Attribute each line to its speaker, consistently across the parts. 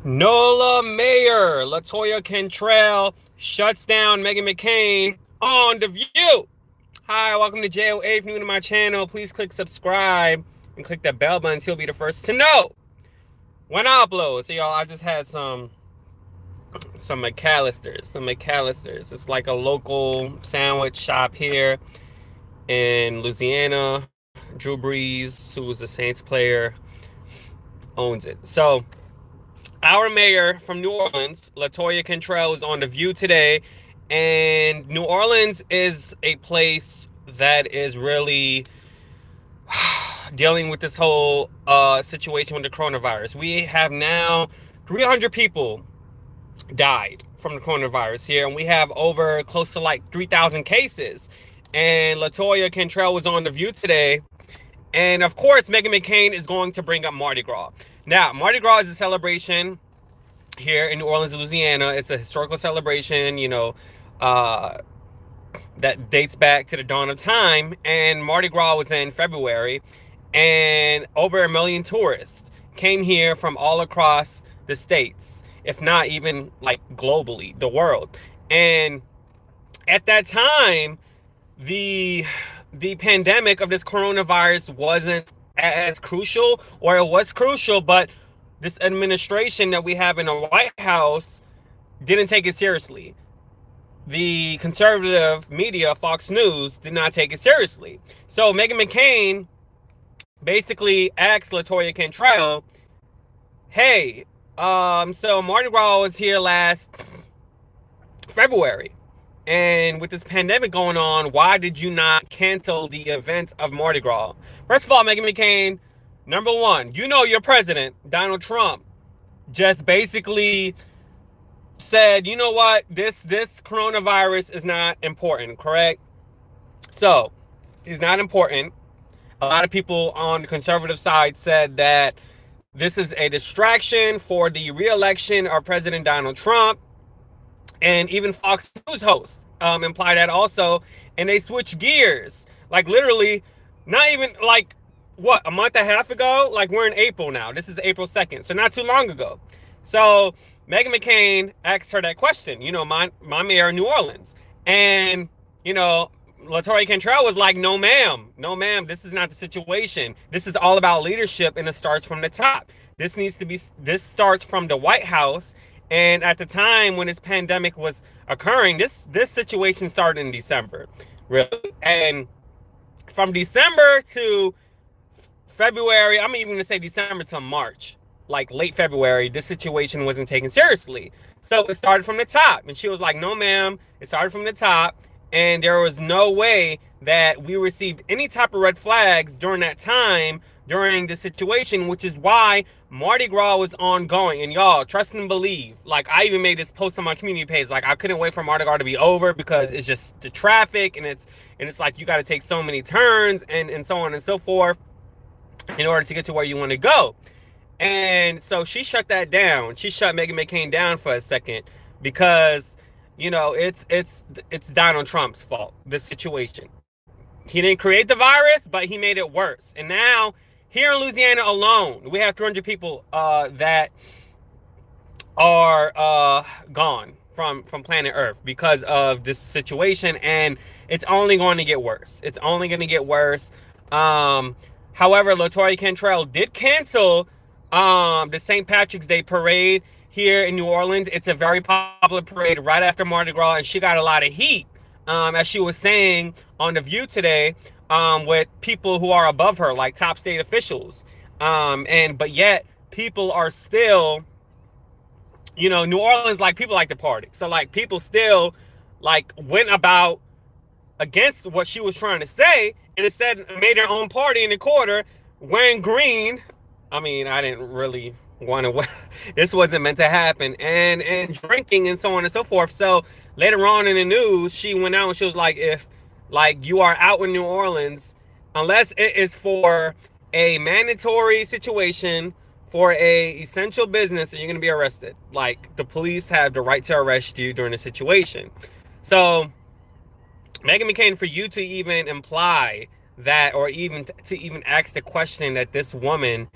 Speaker 1: NOLA Mayor Latoya Cantrell shuts down Meghan McCain on The View. Hi, welcome to JOA. If you're new to my channel, please click subscribe and click that bell button so you'll be the first to know when I upload. So y'all, I just had some McAllisters. Some McAllisters. It's like a local sandwich shop here in Louisiana. Drew Brees, who was a Saints player, owns it. So our mayor from New Orleans, Latoya Cantrell, is on The View today. And New Orleans is a place that is really dealing with this whole situation with the coronavirus. We have now 300 people died from the coronavirus here, and we have over close to like 3,000 cases. And Latoya Cantrell was on The View today. And of course, Meghan McCain is going to bring up Mardi Gras. Now, Mardi Gras is a celebration here in New Orleans, Louisiana. It's a historical celebration, that dates back to the dawn of time. And Mardi Gras was in February. And over 1 million tourists came here from all across the states, if not even like globally, the world. And at that time, the pandemic of this coronavirus wasn't as crucial, or it was crucial, but this administration that we have in the White House didn't take it seriously. The conservative media, Fox News, did not take it seriously. So Meghan McCain basically asked Latoya Cantrell, hey, so Mardi Gras was here last February. And with this pandemic going on, why did you not cancel the event of Mardi Gras? First of all, Meghan McCain, number one, your president, Donald Trump, just basically said, you know what, this coronavirus is not important, correct? So, it's not important. A lot of people on the conservative side said that this is a distraction for the re-election of President Donald Trump. And even Fox News hosts imply that also. And they switch gears. Like literally, not even like, what, a month and a half ago? Like we're in April now. This is April 2nd. So not too long ago. So Meghan McCain asked her that question, my mayor of New Orleans. And, Latoya Cantrell was like, no, ma'am, this is not the situation. This is all about leadership, and it starts from the top. This starts from the White House. And at the time when this pandemic was occurring, this situation started in December, really. And from December to February, I'm even going to say December to March, like late February, this situation wasn't taken seriously. So it started from the top. And she was like, no, ma'am, it started from the top. And there was no way that we received any type of red flags during that time, during the situation, which is why Mardi Gras was ongoing. And y'all, trust and believe, like I even made this post on my community page, like I couldn't wait for Mardi Gras to be over because it's just the traffic, and it's like you got to take so many turns and so on and so forth in order to get to where you want to go. And so she shut that down. She shut Meghan McCain down for a second because it's Donald Trump's fault, this situation. He didn't create the virus, but he made it worse. And now, here in Louisiana alone, we have 300 people that are gone from planet Earth because of this situation, and it's only going to get worse. It's only going to get worse. However, Latoya Cantrell did cancel the St. Patrick's Day parade here in New Orleans. It's a very popular parade right after Mardi Gras, and she got a lot of heat, as she was saying on The View today, with people who are above her, like top state officials. But yet people are still, New Orleans, like people like to party. So like people still like went about against what she was trying to say, and instead made their own party in the quarter wearing green. I mean, I didn't really want to, this wasn't meant to happen, and drinking and so on and so forth. So later on in the news, she went out and she was like, if like you are out in New Orleans, unless it is for a mandatory situation, for a essential business, you're going to be arrested. Like the police have the right to arrest you during the situation. So Meghan McCain, for you to even imply that, or even to ask the question that this woman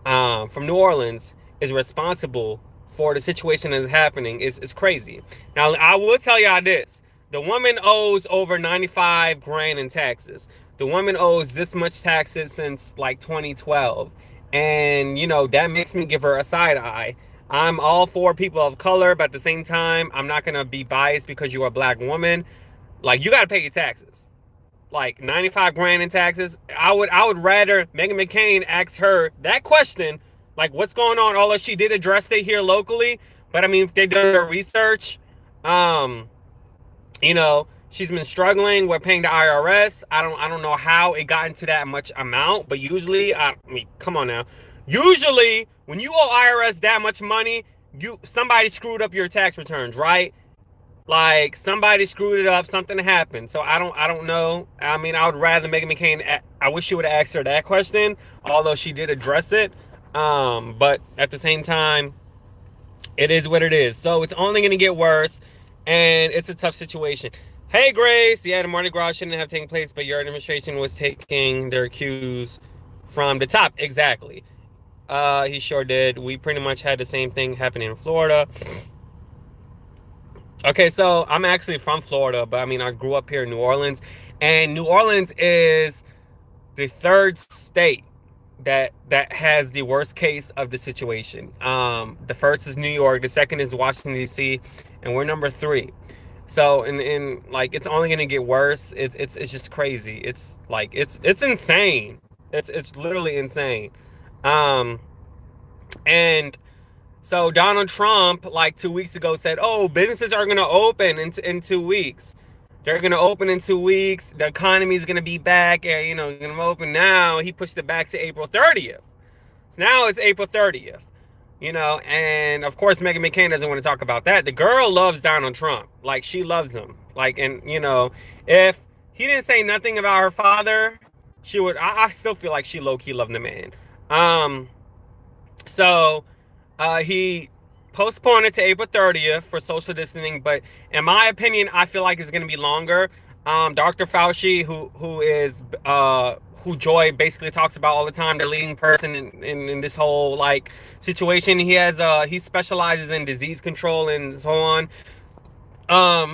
Speaker 1: from New Orleans is responsible for the situation that is happening is crazy. Now, I will tell y'all this. The woman owes over 95 grand in taxes. The woman owes this much taxes since like 2012. And, that makes me give her a side eye. I'm all for people of color, but at the same time, I'm not going to be biased because you're a black woman. Like, you got to pay your taxes. Like 95 grand in taxes. I would rather Meghan McCain ask her that question, like what's going on, although she did address it here locally. But I mean, if they done their research, she's been struggling with paying the IRS. I don't know how it got into that much amount, but usually, I mean, come on now. Usually when you owe IRS that much money, somebody screwed up your tax returns, right? Like somebody screwed it up, something happened. So I don't know. I mean, I would rather Meghan McCain. I wish she would have asked her that question, although she did address it. But at the same time, it is what it is. So it's only going to get worse, and it's a tough situation. Hey, Grace. Yeah, the Mardi Gras shouldn't have taken place, but your administration was taking their cues from the top. Exactly. He sure did. We pretty much had the same thing happening in Florida. Okay, so I'm actually from Florida, but I mean, I grew up here in New Orleans, and New Orleans is the third state that has the worst case of the situation. The first is New York, the second is Washington D.C., and we're number 3. So, in like, it's only gonna get worse. It's just crazy. It's like it's insane. It's literally insane. And so Donald Trump, like 2 weeks ago, said, "Oh, businesses are going to open in 2 weeks. They're going to open in 2 weeks. The economy is going to be back. And, going to open now." He pushed it back to April 30th. So now it's April 30th. And of course, Meghan McCain doesn't want to talk about that. The girl loves Donald Trump. Like, she loves him. Like, and, if he didn't say nothing about her father, she would, I still feel like she low-key loved the man. So he postponed it to April 30th for social distancing, but in my opinion, I feel like it's going to be longer. Dr. Fauci, who Joy basically talks about all the time, the leading person in this whole like situation, he specializes in disease control and so on.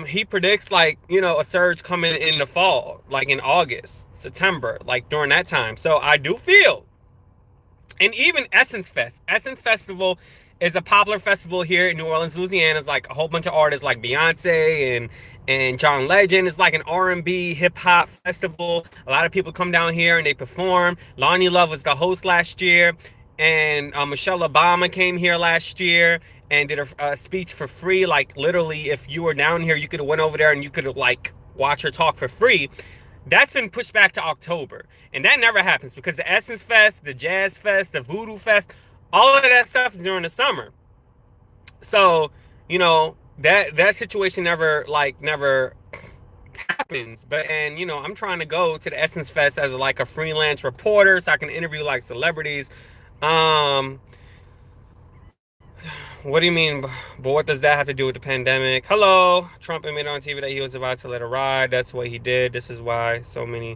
Speaker 1: He predicts like, a surge coming in the fall, like in August, September, like during that time. So I do feel, and even Essence Festival is a popular festival here in New Orleans, Louisiana. It's like a whole bunch of artists like Beyonce and John Legend. It's like an R&B hip hop festival. A lot of people come down here and they perform. Lonnie Love was the host last year, and Michelle Obama came here last year and did a speech for free. Like literally, if you were down here, you could have went over there and you could have like watch her talk for free. That's been pushed back to October, and that never happens because the Essence Fest, the Jazz Fest, the Voodoo Fest, all of that stuff is during the summer. So, that situation never happens. But, and, I'm trying to go to the Essence Fest as like a freelance reporter so I can interview like celebrities. What do you mean? But what does that have to do with the pandemic? Hello. Trump admitted on TV that he was about to let it ride. That's what he did. This is why so many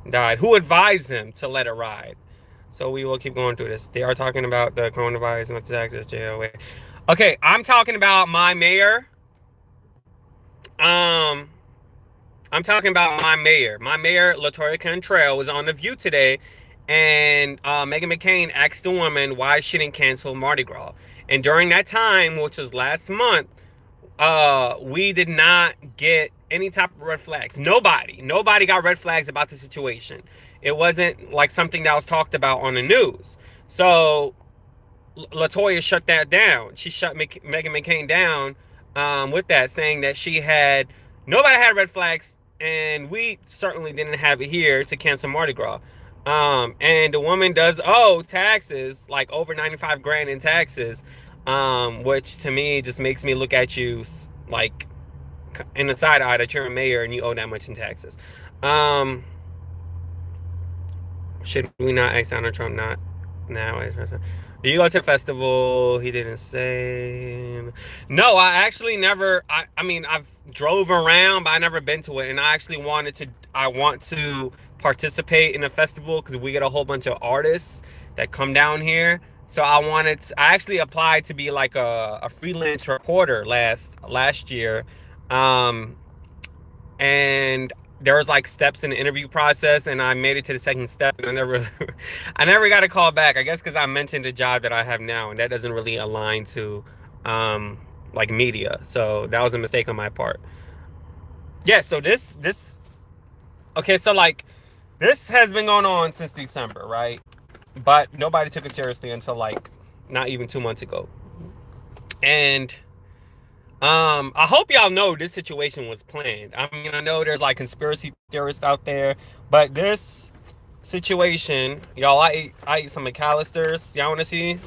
Speaker 1: died. Who advised him to let it ride? So we will keep going through this. They are talking about the coronavirus and the Texas jail. Okay, I'm talking about my mayor. I'm talking about my mayor. My mayor, Latoya Cantrell, was on The View today, and Meghan McCain asked the woman why she didn't cancel Mardi Gras. And during that time, which was last month, we did not get any type of red flags. Nobody got red flags about the situation. It wasn't like something that was talked about on the news. So Latoya shut that down. She shut Meghan McCain down with that, saying that nobody had red flags, and we certainly didn't have it here to cancel Mardi Gras. And the woman does owe taxes, like over 95 grand in taxes, which to me just makes me look at you like in the side eye that you're a mayor and you owe that much in taxes. Should we not ask Donald Trump not now as president? Do you go to the festival? He didn't say. No, I actually never. I mean, I've drove around, but I never been to it. And I actually I want to participate in a festival because we get a whole bunch of artists that come down here So I actually applied to be like a freelance reporter last year. Um, and there was like steps in the interview process, and I made it to the second step, and I never I never got a call back. I guess because I mentioned the job that I have now, and that doesn't really align to um like media. So that was a mistake on my part. Yeah, so this okay, so like this has been going on since December, right? But nobody took it seriously until like not even 2 months ago. And I hope y'all know this situation was planned. I mean, I know there's like conspiracy theorists out there, but this situation, y'all, I ate some McAllister's. Y'all want to see?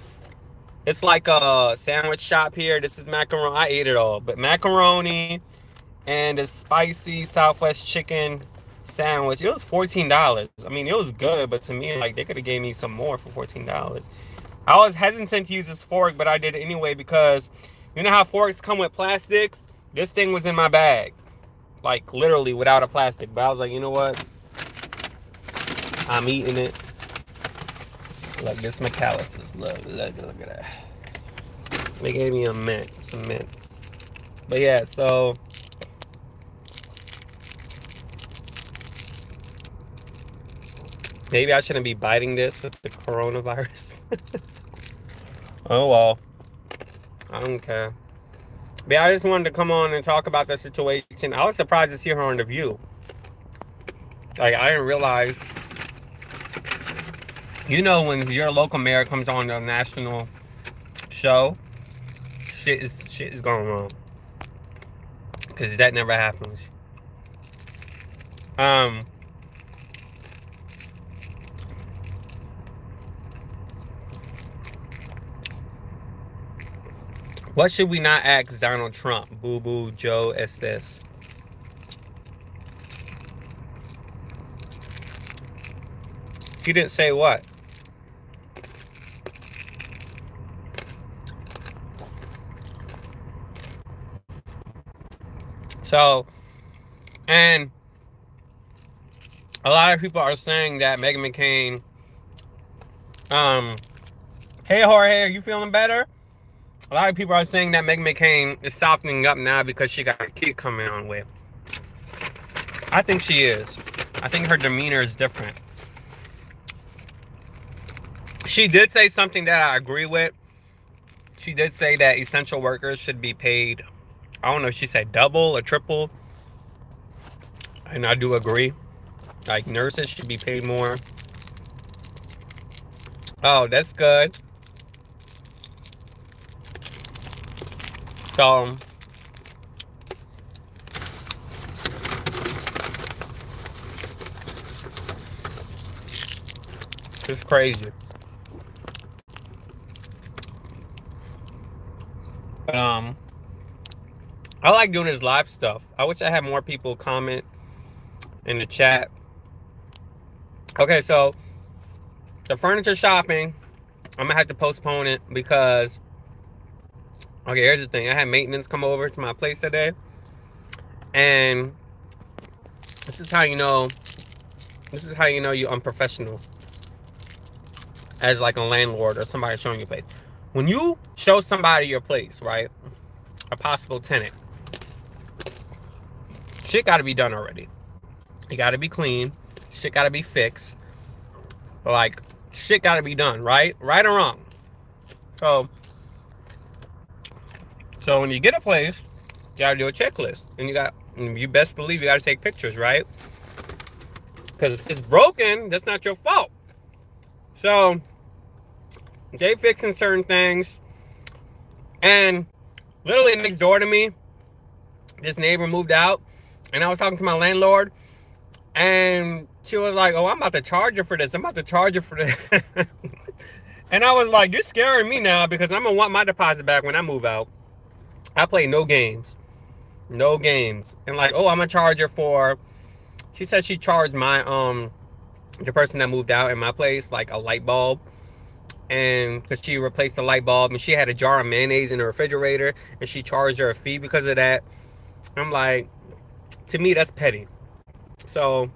Speaker 1: It's like a sandwich shop here. This is macaroni. I ate it all, but macaroni and a spicy Southwest chicken sandwich. It was $14. I mean, it was good, but to me, like they could have gave me some more for $14. I was hesitant to use this fork, but I did it anyway because you know how forks come with plastics? This thing was in my bag, like literally without a plastic. But I was like, you know what? I'm eating it. Look, this McAllister's. Look at that. They gave me some mint. But yeah, so maybe I shouldn't be biting this with the coronavirus. Oh well, I don't care. But yeah, I just wanted to come on and talk about the situation. I was surprised to see her on The View. Like, I didn't realize, you know, when your local mayor comes on a national show, shit is going wrong. Because that never happens. What should we not ask Donald Trump? Boo boo Joe Estes. He didn't say what? So, and a lot of people are saying that Meghan McCain, hey Jorge, are you feeling better? A lot of people are saying that Meghan McCain is softening up now because she got a kid coming on with. I think she is. I think her demeanor is different. She did say something that I agree with. She did say that essential workers should be paid, I don't know if she said double or triple. And I do agree. Like, nurses should be paid more. Oh, that's good. So, it's crazy. But, I like doing this live stuff. I wish I had more people comment in the chat. Okay, so the furniture shopping, I'm gonna have to postpone it because, okay, here's the thing. I had maintenance come over to my place today, and this is how you know you're unprofessional as like a landlord or somebody showing you a place. When you show somebody your place, right, a possible tenant, shit got to be done already. It got to be clean. Shit got to be fixed. Like, shit got to be done, right? Right or wrong. So when you get a place, you got to do a checklist. And you best believe you got to take pictures, right? Because if it's broken, that's not your fault. So they fixing certain things. And literally next door to me, this neighbor moved out. And I was talking to my landlord. And she was like, oh, I'm about to charge her for this. I'm about to charge her for this. And I was like, you're scaring me now because I'm going to want my deposit back when I move out. I play no games. No games. And like, oh, I'm going to charge her for... She said she charged my, the person that moved out in my place, like a light bulb. And because she replaced the light bulb and she had a jar of mayonnaise in the refrigerator and she charged her a fee because of that. I'm like, to me, that's petty. So,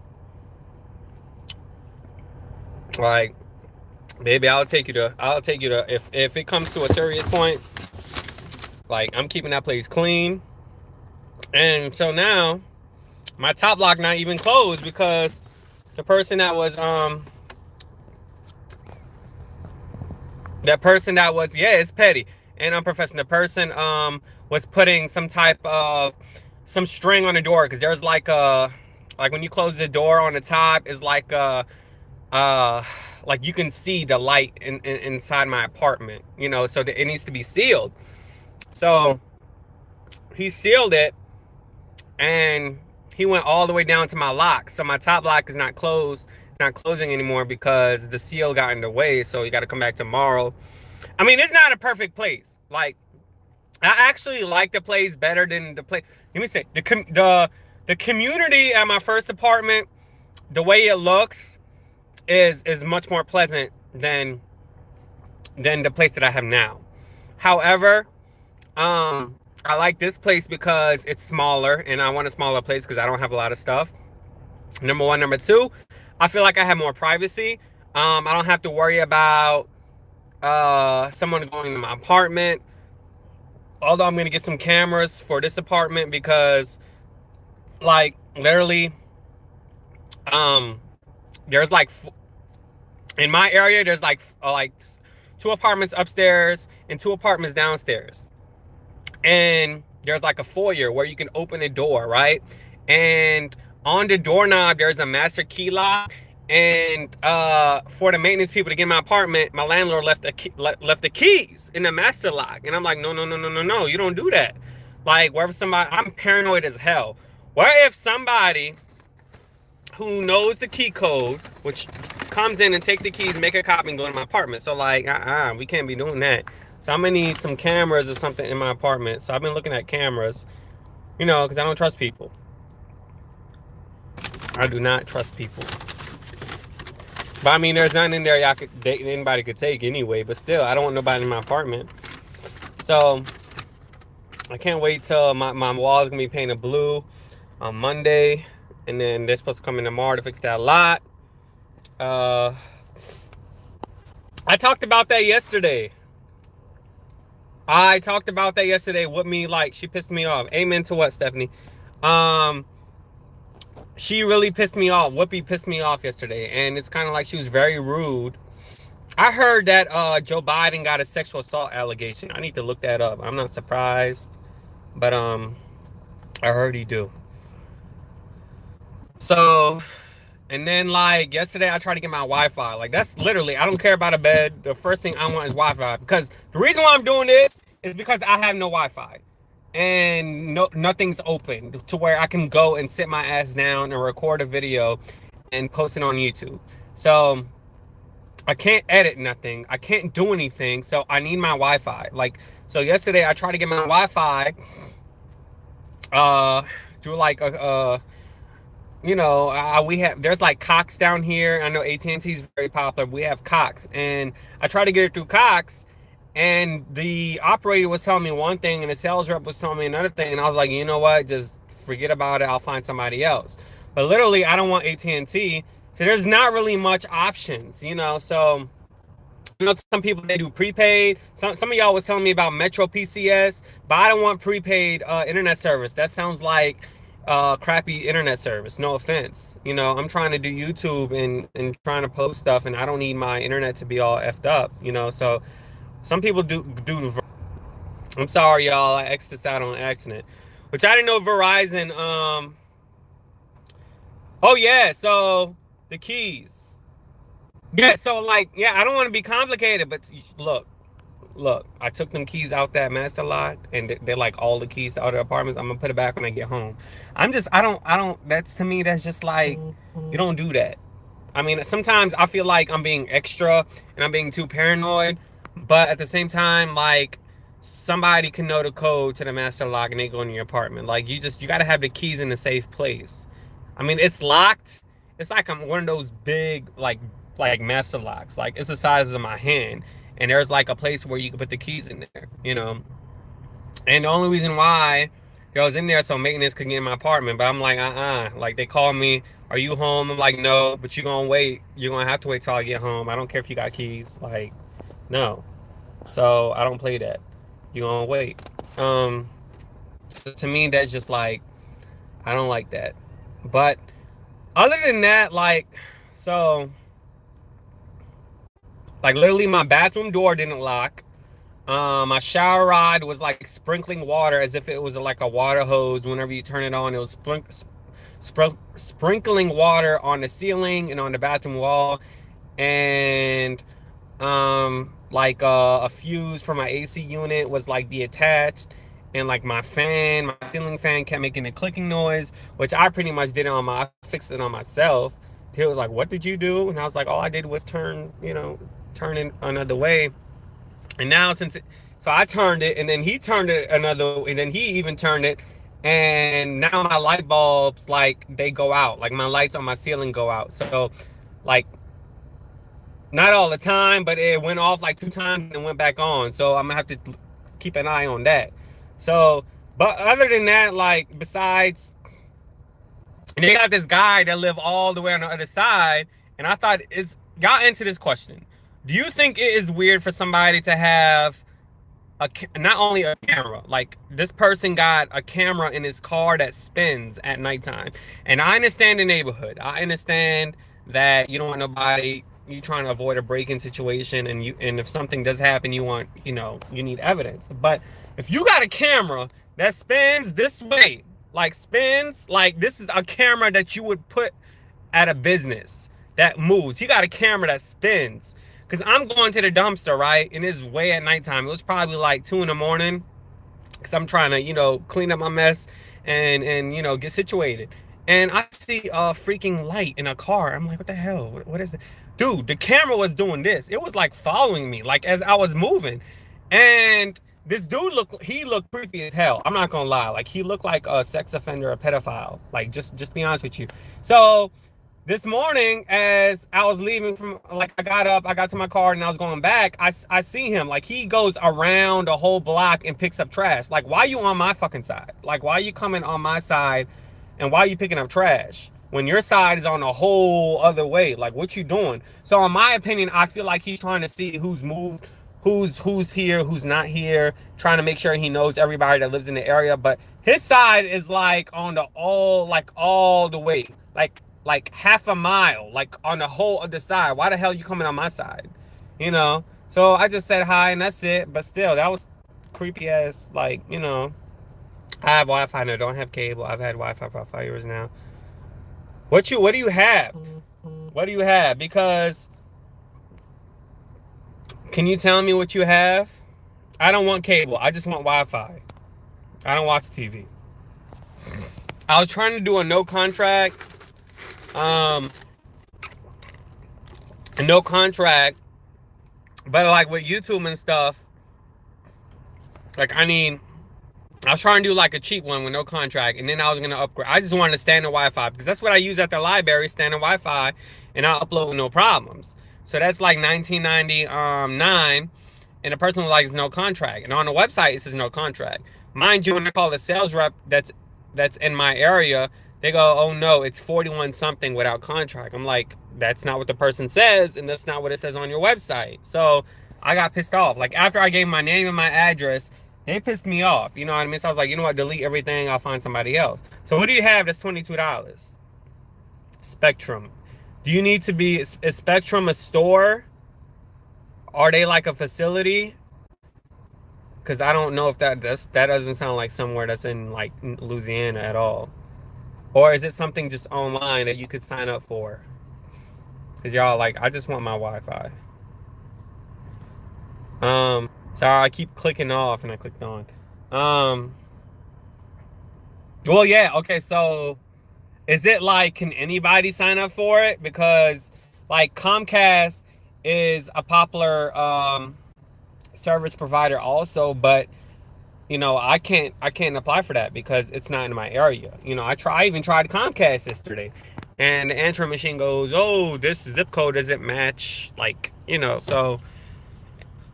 Speaker 1: like, Baby, I'll take you to if it comes to a serious point, like I'm keeping that place clean. And so now my top lock not even closed because the person that was yeah, it's petty and unprofessional. The person was putting some type of some string on the door because there's like when you close the door on the top is uh like you can see the light inside my apartment, you know, so that it needs to be sealed. So he sealed it and he went all the way down to my lock. So my top lock is not closed. It's not closing anymore because the seal got in the way. So you got to come back tomorrow. I mean, it's not a perfect place. Like, I actually like the place better than the place. Let me say the community at my first apartment, the way it looks is much more pleasant than the place that I have now. However, I like this place because it's smaller and I want a smaller place because I don't have a lot of stuff. Number one. Number two, I feel like I have more privacy. I don't have to worry about someone going to my apartment. Although I'm going to get some cameras for this apartment because like literally there's like in my area there's like 2 apartments upstairs and 2 apartments downstairs. And there's like a foyer where you can open a door, right? And on the doorknob there's a master key lock. And for the maintenance people to get in my apartment, my landlord left the keys in the master lock. And I'm like, no, you don't do that. Like, wherever somebody, I'm paranoid as hell. Where if somebody who knows the key code, which comes in and take the keys, make a copy, and go to my apartment. So like, we can't be doing that. So I'm gonna need some cameras or something in my apartment. So I've been looking at cameras, you know, because I don't trust people. I do not trust people. But I mean, there's nothing in there anybody could take anyway. But still, I don't want nobody in my apartment. So I can't wait till my wall is gonna be painted blue on Monday, and then they're supposed to come in tomorrow to fix that lot. I talked about that yesterday. With me, like, she pissed me off. Amen to what, Stephanie? She really pissed me off. Whoopi pissed me off yesterday, and it's kind of like she was very rude. I heard that Joe Biden got a sexual assault allegation. I need to look that up. I'm not surprised, but I heard he do. So, and then like yesterday, I tried to get my Wi-Fi. Like, that's literally, I don't care about a bed. The first thing I want is Wi-Fi, because the reason why I'm doing this is because I have no Wi-Fi. And nothing's open to where I can go and sit my ass down and record a video and post it on YouTube. So I can't edit nothing. I can't do anything. So I need my Wi-Fi. Like, so yesterday I tried to get my Wi-Fi through like you know, there's like Cox down here. I know AT&T is very popular. We have Cox, and I tried to get it through Cox. And the operator was telling me one thing and the sales rep was telling me another thing. And I was like, you know what? Just forget about it. I'll find somebody else. But literally, I don't want AT&T. So there's not really much options, you know. So, you know, some people, they do prepaid. Some of y'all was telling me about Metro PCS. But I don't want prepaid internet service. That sounds like crappy internet service. No offense. You know, I'm trying to do YouTube and trying to post stuff. And I don't need my internet to be all effed up, you know. So some people do. I'm sorry, y'all. I X'd this out on accident. Which I didn't know Verizon. Oh, yeah. So the keys. Yeah. So, like, yeah, I don't want to be complicated. But look. I took them keys out that master lock. And they're like all the keys to other apartments. I'm going to put it back when I get home. I don't. That's, to me, that's just like, you don't do that. I mean, sometimes I feel like I'm being extra and I'm being too paranoid. But at the same time, like, somebody can know the code to the master lock and they go in your apartment. Like, you got to have the keys in a safe place. I mean, it's locked. It's like I'm one of those big, like master locks. Like, it's the size of my hand. And there's like a place where you can put the keys in there, you know. And the only reason why I was in there so maintenance could get in my apartment, but I'm like, Like, they call me, are you home? I'm like, no, but you're gonna wait. You're gonna have to wait till I get home. I don't care if you got keys. Like, no. So I don't play that. You're gonna wait. So to me, that's just like, I don't like that. But other than that, like, so, like, literally my bathroom door didn't lock. My shower rod was like sprinkling water as if it was like a water hose. Whenever you turn it on, it was sprinkling water on the ceiling and on the bathroom wall. And like a fuse for my AC unit was like detached, and like my ceiling fan kept making a clicking noise, which I pretty much did it on I fixed it on myself. He was like, what did you do? And I was like, all I did was turn it another way. And now so I turned it, and then he turned it another, and then he even turned it, and now my light bulbs, like, they go out. Like, my lights on my ceiling go out. So, like, not all the time, but it went off like 2 times and went back on. So I'm gonna have to keep an eye on that. So, but other than that, like, besides, they got this guy that live all the way on the other side, and I thought, y'all answer this question. Do you think it is weird for somebody to have not only a camera, like, this person got a camera in his car that spins at nighttime? And I understand the neighborhood. I understand that you don't want nobody, you trying to avoid a break-in situation, and if something does happen, you need evidence. But if you got a camera that spins this way, like, spins, like, this is a camera that you would put at a business that moves. He got a camera that spins. Because I'm going to the dumpster, right? And it's way at nighttime. It was probably like 2 in the morning. Because I'm trying to, clean up my mess and get situated. And I see a freaking light in a car. I'm like, what the hell? What is it? Dude, the camera was doing this. It was like following me, like, as I was moving. And this dude looked creepy as hell. I'm not gonna lie. Like, he looked like a sex offender, a pedophile. Like, just be honest with you. So this morning, as I was leaving from, like, I got up, I got to my car, and I was going back, I see him. Like, he goes around a whole block and picks up trash. Like, why are you on my fucking side? Like, why are you coming on my side, and why are you picking up trash when your side is on a whole other way? Like, what you doing? So, in my opinion, I feel like he's trying to see who's moved, who's here, who's not here, trying to make sure he knows everybody that lives in the area. But his side is, like, on all the way. Like half a mile, like, on the whole other side. Why the hell you coming on my side? So I just said hi, and that's it. But still, that was creepy as, like, I have Wi-Fi now. I don't have cable. I've had Wi-Fi for 5 years now. What do you have? What do you have? Because, can you tell me what you have? I don't want cable. I just want Wi-Fi. I don't watch TV. I was trying to do a no contract. No contract, but, like, with YouTube and stuff, like, I was trying to do, like, a cheap one with no contract, and then I was going to upgrade. I just wanted to standard Wi-Fi, because that's what I use at the library, standard Wi-Fi, and I upload with no problems. So that's like $19.99, and the person was like, it's no contract. And on the website, it says no contract. Mind you, when I call the sales rep that's in my area, they go, oh no, it's 41 something without contract. I'm like, that's not what the person says, and that's not what it says on your website. So I got pissed off. Like, after I gave my name and my address, they pissed me off. You know what I mean? So I was like, you know what? Delete everything. I'll find somebody else. So what do you have that's $22? Spectrum. Do you need to be, is Spectrum a store? Are they like a facility? Because I don't know if that doesn't sound like somewhere that's in, like, Louisiana at all. Or is it something just online that you could sign up for? Because y'all, like, I just want my Wi-Fi. Sorry, I keep clicking off and I clicked on. Well, yeah, okay, so is it like, can anybody sign up for it? Because, like, Comcast is a popular service provider also, but I can't apply for that because it's not in my area. I even tried Comcast yesterday, and the answering machine goes, oh, this zip code doesn't match, like, so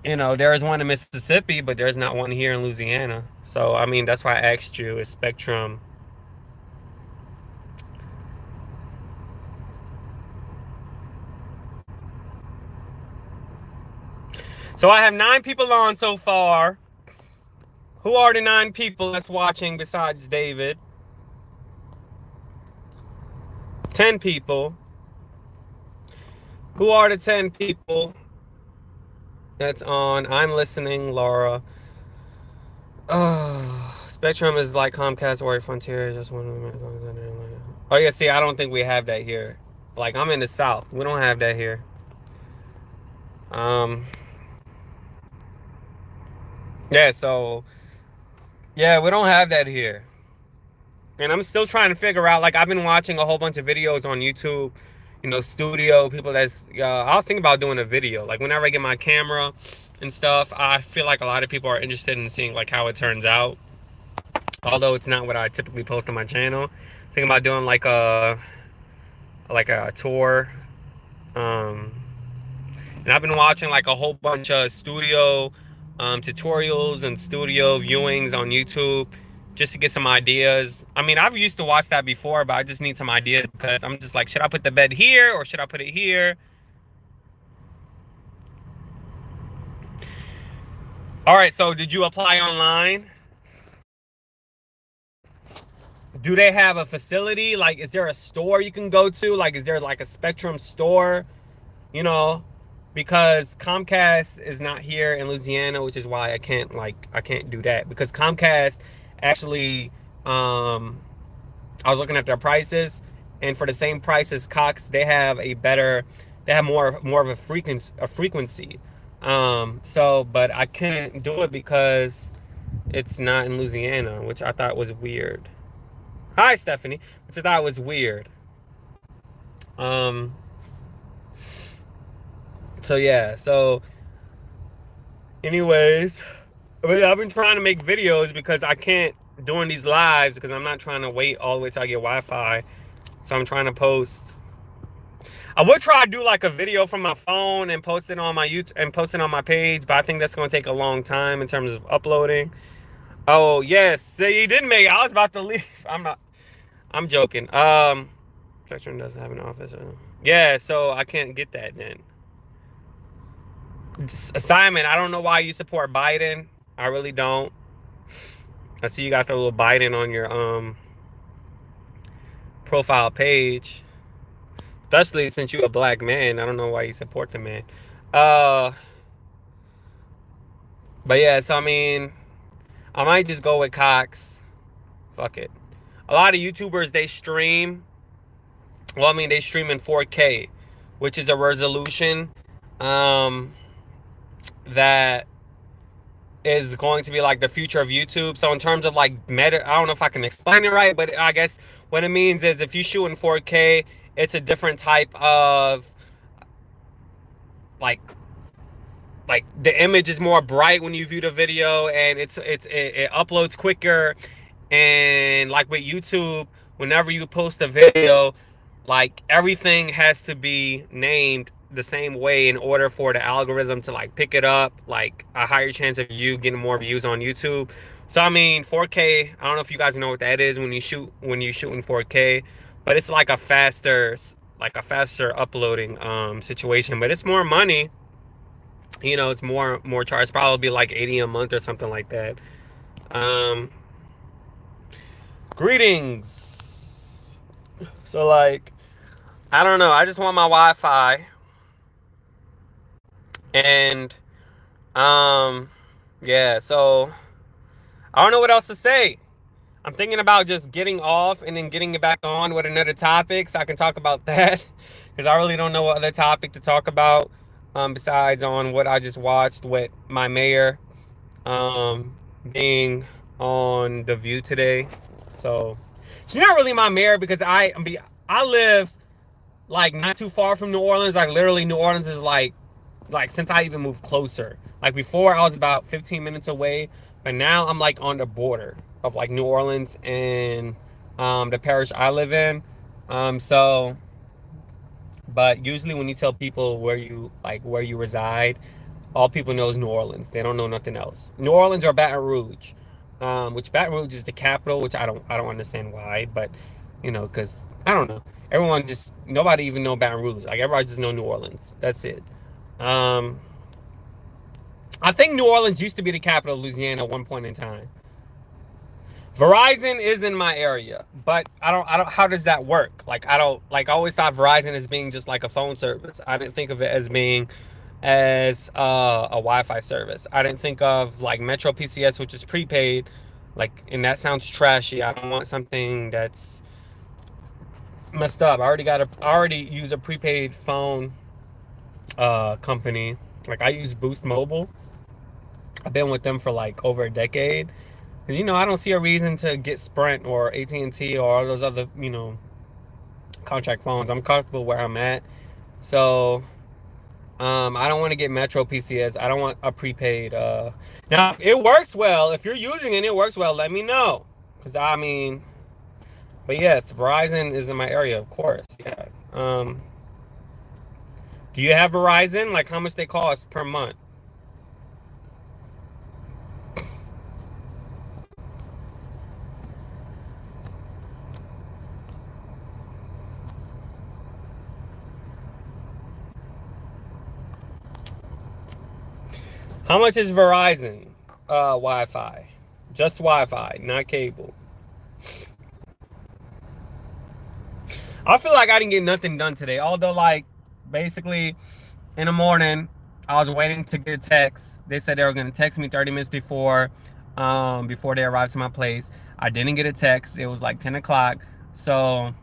Speaker 1: You know, there is one in Mississippi, but there's not one here in Louisiana. So, I mean, that's why I asked you, is Spectrum. So I have 9 people on so far. Who are the 9 people that's watching besides David? 10 people. Who are the 10 people that's on? I'm listening, Laura. Spectrum is like Comcast or Frontier. Just one. Oh yeah, see, I don't think we have that here. Like, I'm in the South. We don't have that here. Yeah, so yeah, we don't have that here. And I'm still trying to figure out, like, I've been watching a whole bunch of videos on YouTube, you know, studio people that's I was thinking about doing a video. Like, whenever I get my camera and stuff, I feel like a lot of people are interested in seeing like how it turns out. Although it's not what I typically post on my channel. Thinking about doing like a tour. And I've been watching like a whole bunch of studio tutorials and studio viewings on YouTube just to get some ideas. I mean, I've used to watch that before, but I just need some ideas because I'm just like, should I put the bed here or should I put it here? All right, so did you apply online? Do they have a facility? Like, is there a store you can go to? Like, is there like a Spectrum store? You know, because Comcast is not here in Louisiana, which is why I can't do that. Because Comcast actually, I was looking at their prices, and for the same price as Cox, they have more of a frequency. So, but I couldn't do it because it's not in Louisiana, which I thought was weird. Hi, Stephanie, which I thought was weird. So yeah, so anyways, but yeah, I've been trying to make videos because I can't doing these lives because I'm not trying to wait all the way till I get Wi-Fi. So I'm trying to post. I would try to do like a video from my phone and post it on my YouTube and post it on my page, but I think that's going to take a long time in terms of uploading. Oh yes, so you didn't make it. I was about to leave. I'm joking. Spectrum doesn't have an office. Yeah, so I can't get that then. Simon, I don't know why you support Biden. I really don't. I see you got the little Biden on your profile page. Especially since you're a black man. I don't know why you support the man. But yeah, so I mean, I might just go with Cox. Fuck it. A lot of YouTubers, they stream. Well, I mean, they stream in 4K, which is a resolution that is going to be like the future of YouTube. So in terms of like meta, I don't know if I can explain it right, but I guess what it means is if you shoot in 4K, it's a different type of like the image is more bright when you view the video, and it uploads quicker. And like with YouTube, whenever you post a video, like everything has to be named the same way in order for the algorithm to like pick it up, like a higher chance of you getting more views on YouTube. So I mean, 4K, I don't know if you guys know what that is when you shoot in 4K, but it's like a faster uploading situation, but it's more money. You know, it's more charge, probably like 80 a month or something like that. Greetings. So like, I don't know, I just want my Wi-Fi. And yeah, so I don't know what else to say. I'm thinking about just getting off and then getting it back on with another topic so I can talk about that, because I really don't know what other topic to talk about besides on what I just watched with my mayor being on The View today. So she's not really my mayor because I live like not too far from New Orleans. Like literally New Orleans is like since I even moved closer. Like before I was about 15 minutes away, but now I'm like on the border of like New Orleans and the parish I live in. But usually when you tell people where you reside, All people know is New Orleans. They don't know nothing else. New Orleans or Baton Rouge, which Baton Rouge is the capital, which I don't understand why, but because I don't know. Everyone just nobody even know Baton Rouge. Like everybody just know New Orleans. That's it. Um, I think New Orleans used to be the capital of Louisiana at one point in time. Verizon is in my area, but I don't. How does that work? Like I don't like. I always thought Verizon as being just like a phone service. I didn't think of it as being as a Wi-Fi service. I didn't think of like Metro PCS, which is prepaid. Like, and that sounds trashy. I don't want something that's messed up. I already use a prepaid phone company. Like I use Boost Mobile. I've been with them for like over a decade. Because I don't see a reason to get Sprint or AT&T or all those other contract phones. I'm comfortable where I'm at. So I don't want to get Metro PCS. I don't want a prepaid. Now, it works well. If you're using it, it works well. Let me know. Because, but yes, Verizon is in my area, of course. Yeah. Do you have Verizon? Like, how much they cost per month? How much is Verizon Wi-Fi? Just Wi-Fi, not cable. I feel like I didn't get nothing done today. Although, like, basically, in the morning, I was waiting to get a text. They said they were going to text me 30 minutes before they arrived to my place. I didn't get a text. It was like 10 o'clock. So,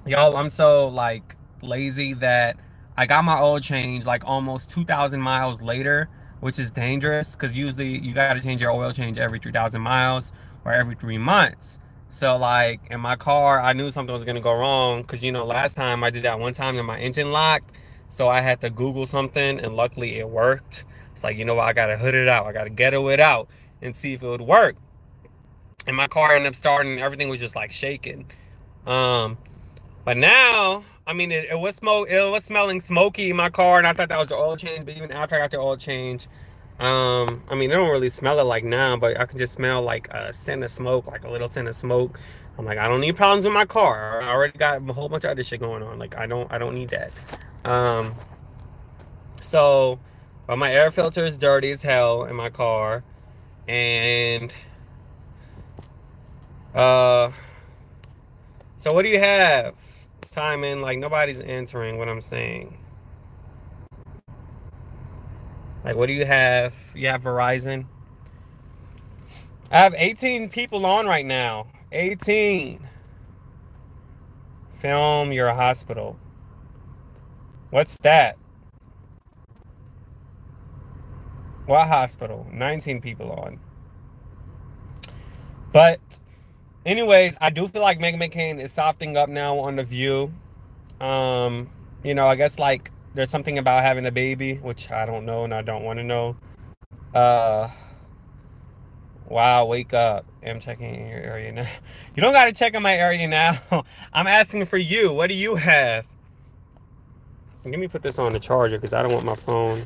Speaker 1: y'all, I'm so, like, lazy that I got my oil change, like, almost 2,000 miles later, which is dangerous because usually you got to change your oil change every 3,000 miles or every 3 months. So, like, in my car, I knew something was going to go wrong because, last time I did that one time and my engine locked. So I had to Google something and luckily it worked. It's like, what, I got to hood it out. I got to ghetto it out and see if it would work. And my car ended up starting and everything was just like shaking. Um, but now, I mean, it was smoke. It was smelling smoky in my car, and I thought that was the oil change. But even after I got the oil change, I mean, I don't really smell it like now, but I can just smell like a scent of smoke, like a little scent of smoke. I'm like, I don't need problems with my car. I already got a whole bunch of other shit going on. Like, I don't need that. Um, so, but my air filter is dirty as hell in my car, and uh. So what do you have, Simon? Like nobody's answering what I'm saying. Like what do you have? You have Verizon? I have 18 people on right now. 18. Film your hospital. What's that? What hospital? 19 people on. But anyways, I do feel like Meghan McCain is softening up now on The View. I guess like there's something about having a baby, which I don't know and I don't want to know. Uh, wow, wake up. I'm checking in your area now. You don't got to check in my area now. I'm asking for you. What do you have? Let me put this on the charger because I don't want my phone.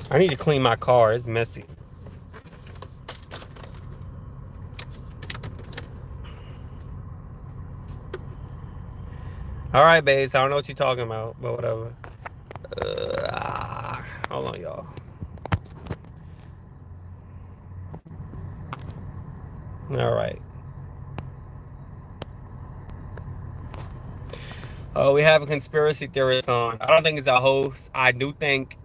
Speaker 1: I need to clean my car. It's messy. All right, babes. I don't know what you're talking about, but whatever. Hold on, y'all. All right. Oh, we have a conspiracy theorist on. I don't think it's a host. I do think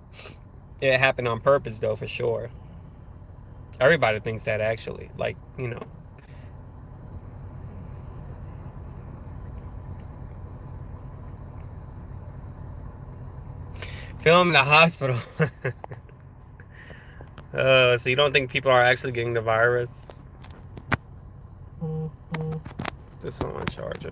Speaker 1: it happened on purpose, though, for sure. Everybody thinks that, actually. Like, Film in the hospital. So you don't think people are actually getting the virus? This is on my charger.